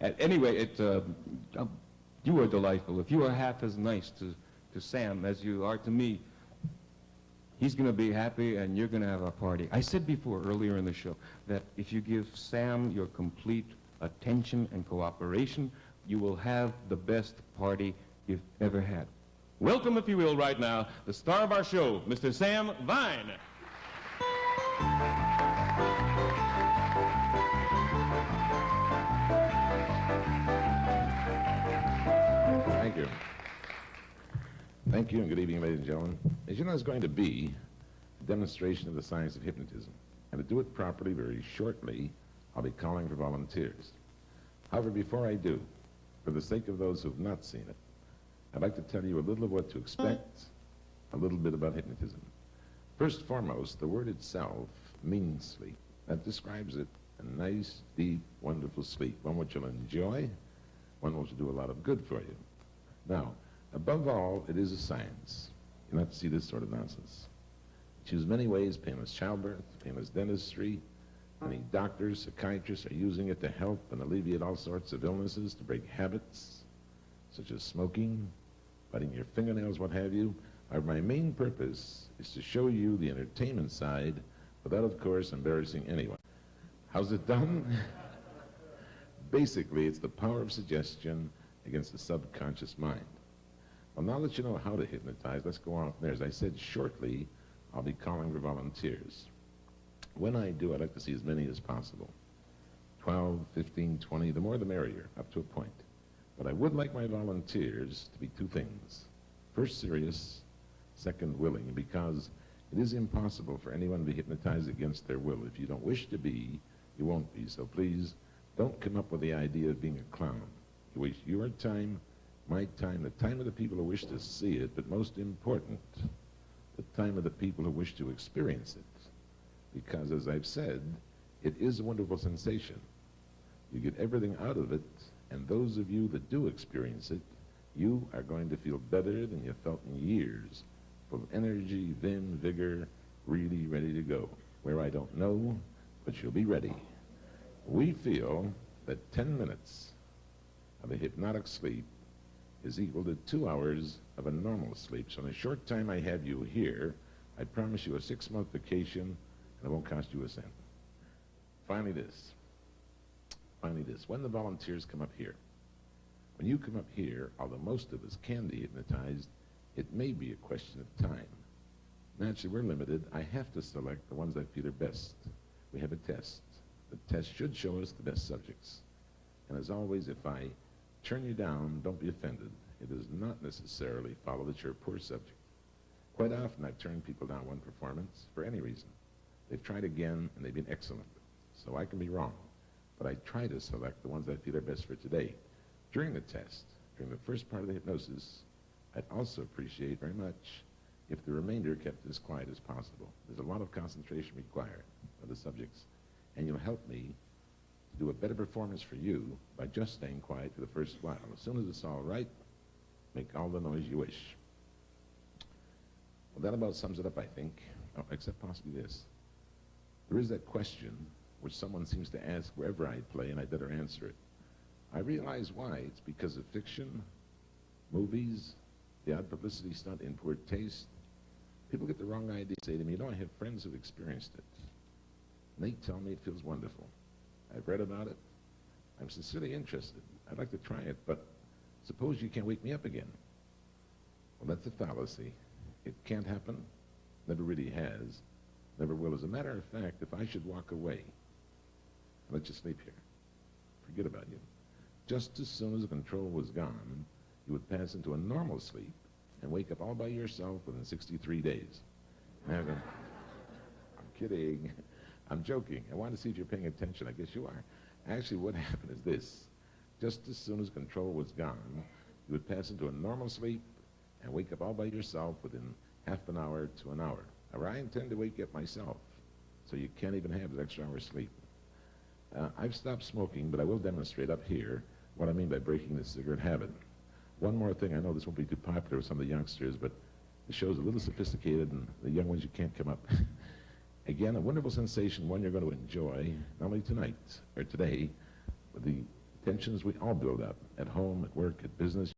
Anyway, you are delightful. If you are half as nice to Sam as you are to me, he's going to be happy and you're going to have a party. I said before, earlier in the show, that if you give Sam your complete attention and cooperation, you will have the best party you've ever had. Welcome, if you will, right now, the star of our show, Mr. Sam Vine. Thank you. Thank you, and good evening, ladies and gentlemen. As you know, it's going to be a demonstration of the science of hypnotism. And to do it properly, very shortly, I'll be calling for volunteers. However, before I do, for the sake of those who have not seen it, I'd like to tell you a little of what to expect, a little bit about hypnotism. First and foremost, the word itself means sleep. That describes it, a nice, deep, wonderful sleep, one which you'll enjoy, one which will do a lot of good for you. Now, above all, it is a science. You'll not see this sort of nonsense. Choose many ways, painless childbirth, painless dentistry. Many doctors, psychiatrists are using it to help and alleviate all sorts of illnesses, to break habits, such as smoking, biting your fingernails, what have you. My main purpose is to show you the entertainment side without, of course, embarrassing anyone. How's it done? Basically, it's the power of suggestion against the subconscious mind. Well, now that you know how to hypnotize, let's go on from there. As I said, shortly, I'll be calling for volunteers. When I do, I'd like to see as many as possible. 12, 15, 20, the more the merrier, up to a point. But I would like my volunteers to be two things. First, serious. Second, willing. Because it is impossible for anyone to be hypnotized against their will. If you don't wish to be, you won't be. So please, don't come up with the idea of being a clown. You waste your time, my time, the time of the people who wish to see it, but most important, the time of the people who wish to experience it. Because, as I've said, it is a wonderful sensation. You get everything out of it, and those of you that do experience it, you are going to feel better than you felt in years, full of energy, vim, vigor, really ready to go. Where I don't know, but you'll be ready. We feel that 10 minutes of a hypnotic sleep is equal to 2 hours of a normal sleep. So in a short time I have you here, I promise you a 6-month vacation, and it won't cost you a cent. Finally this. When the volunteers come up here, when you come up here, although most of us can be hypnotized, it may be a question of time. Naturally, we're limited. I have to select the ones I feel are best. We have a test. The test should show us the best subjects. And as always, if I turn you down, don't be offended. It does not necessarily follow that you're a poor subject. Quite often, I've turned people down one performance for any reason. They've tried again, and they've been excellent. So I can be wrong. But I try to select the ones I feel are best for today. During the test, during the first part of the hypnosis, I'd also appreciate very much if the remainder kept as quiet as possible. There's a lot of concentration required of the subjects, and you'll help me to do a better performance for you by just staying quiet for the first while. As soon as it's all right, make all the noise you wish. Well, that about sums it up, I think, except possibly this. There is that question which someone seems to ask wherever I play, and I better answer it. I realize why. It's because of fiction, movies, the odd publicity stunt in poor taste. People get the wrong idea. Say to me, I have friends who've experienced it. And they tell me it feels wonderful. I've read about it. I'm sincerely interested. I'd like to try it, but suppose you can't wake me up again. Well, that's a fallacy. It can't happen. Never really has. Never will. As a matter of fact, if I should walk away and let you sleep here, forget about you. Just as soon as the control was gone, you would pass into a normal sleep and wake up all by yourself within 63 days. I'm kidding. I'm joking. I want to see if you're paying attention. I guess you are. Actually, what happened is this. Just as soon as control was gone, you would pass into a normal sleep and wake up all by yourself within half an hour to an hour. Or I intend to wake up myself, so you can't even have that extra hour sleep. I've stopped smoking, but I will demonstrate up here what I mean by breaking the cigarette habit. One more thing, I know this won't be too popular with some of the youngsters, but the show's a little sophisticated, and the young ones, you can't come up. Again, a wonderful sensation, one you're going to enjoy, not only tonight or today, but the Tensions we all build up, at home, at work, at business.